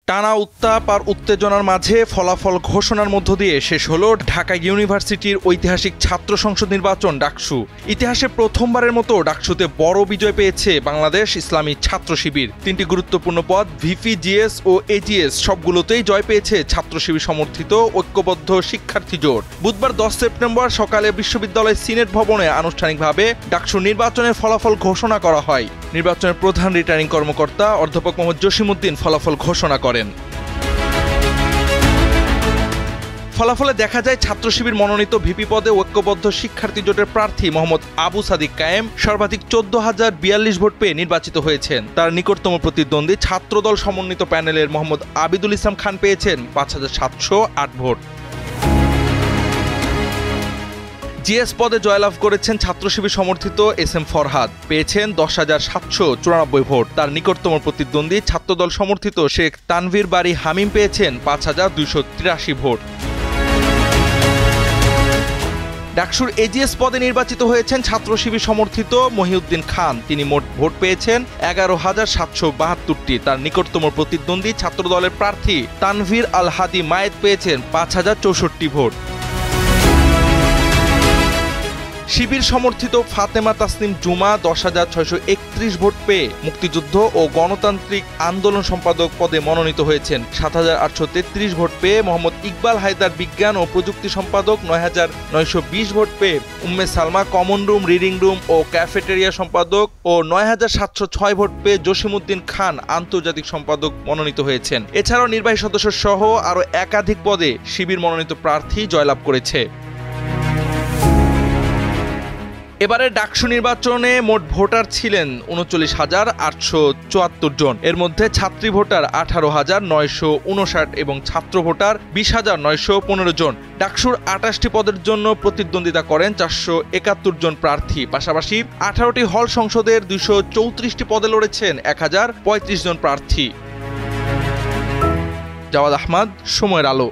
টানা উত্তাপ আর উত্তেজনার মাঝে ফলাফল ঘোষণার মধ্য দিয়ে শেষ হলো ঢাকা ইউনিভার্সিটির ঐতিহাসিক ছাত্র সংসদ নির্বাচন ডাকসু। ইতিহাসে প্রথমবারের মতো ডাকসুতে বড় বিজয় পেয়েছে বাংলাদেশ ইসলামী ছাত্র শিবির। তিনটি গুরুত্বপূর্ণ পদ ভিপি, জিএস ও এজিএস সবগুলোতেই জয় পেয়েছে ছাত্র শিবির সমর্থিত ঐক্যবদ্ধ শিক্ষার্থী জোট। বুধবার 10 সেপ্টেম্বর সকালে বিশ্ববিদ্যালয় সিনেট ভবনে আনুষ্ঠানিকভাবে ডাকসু নির্বাচনের ফলাফল ঘোষণা করা হয়। নির্বাচনের প্রধান রিটার্নিং কর্মকর্তা অধ্যাপক মোহাম্মদ জসিমউদ্দিন ফলাফল ঘোষণা করেন। ফলাফলে দেখা যায় ছাত্র শিবির মনোনীত ভিপি পদে ঐক্যবদ্ধ শিক্ষার্থী জোটের প্রার্থী মোহাম্মদ আবু সাদিক কায়েম সর্বাধিক 14,042 ভোট পেয়ে নির্বাচিত হয়েছেন। তার নিকটতম প্রতিদ্বন্দ্বী ছাত্রদল সমন্বিত প্যানেলের মোহাম্মদ আবিদুল ইসলাম খান পেয়েছেন 5,708 ভোট। জিএস পদে জয়লাভ করেছেন ছাত্র শিবির সমর্থিত এস এম ফরহাদ, পেয়েছেন 10,794 ভোট। তার নিকটতম প্রতিদ্বন্দ্বী ছাত্রদল সমর্থিত শেখ তানভীর বারী হামিম পেয়েছেন 5,283 ভোট। ডাকসুর এজিএস পদে নির্বাচিত হয়েছেন ছাত্র শিবির সমর্থিত মহিউদ্দিন খান। তিনি মোট ভোট পেয়েছেন 11,772টি। তার নিকটতম প্রতিদ্বন্দ্বী ছাত্রদলের প্রার্থী তানভীর আল হাদি মায়েদ পেয়েছেন 5,064 ভোট। শিবির সমর্থিত ফাতেমা তাসনিম জুমা 10,631 ভোট পেয়ে মুক্তিযুদ্ধ ও গণতান্ত্রিক আন্দোলন সম্পাদক পদে মনোনীত হয়েছেন। 7,833 ভোট পেয়ে মোহাম্মদ ইকবাল হায়দার বিজ্ঞান ও প্রযুক্তি সম্পাদক 9,920 ভোট পেয়ে Umme Salma common room, reading room ও ক্যাফেটেরিয়া সম্পাদক ও 9,706 ভোট পেয়ে জসিমউদ্দিন খান আন্তর্জাতিক সম্পাদক মনোনীত হয়েছেন। এছাড়াও নির্বাহী সদস্য সহ আরও একাধিক পদে শিবির মনোনীত প্রার্থী জয়লাভ করেছে। এবারে ডাকসু নির্বাচনে মোট ভোটার ছিলেন 39,874 জন। এর মধ্যে ছাত্রী ভোটার 18,959 এবং ছাত্র ভোটার 20,915 জন। ডাকসুর 28টি পদের জন্য প্রতিদ্বন্দ্বিতা করেন 471 জন প্রার্থী। পাশাপাশি 18টি হল সংসদের 234টি পদে লড়েছেন 1035 জন প্রার্থী। জাওয়াদ আহমদ, সময়ের আলো।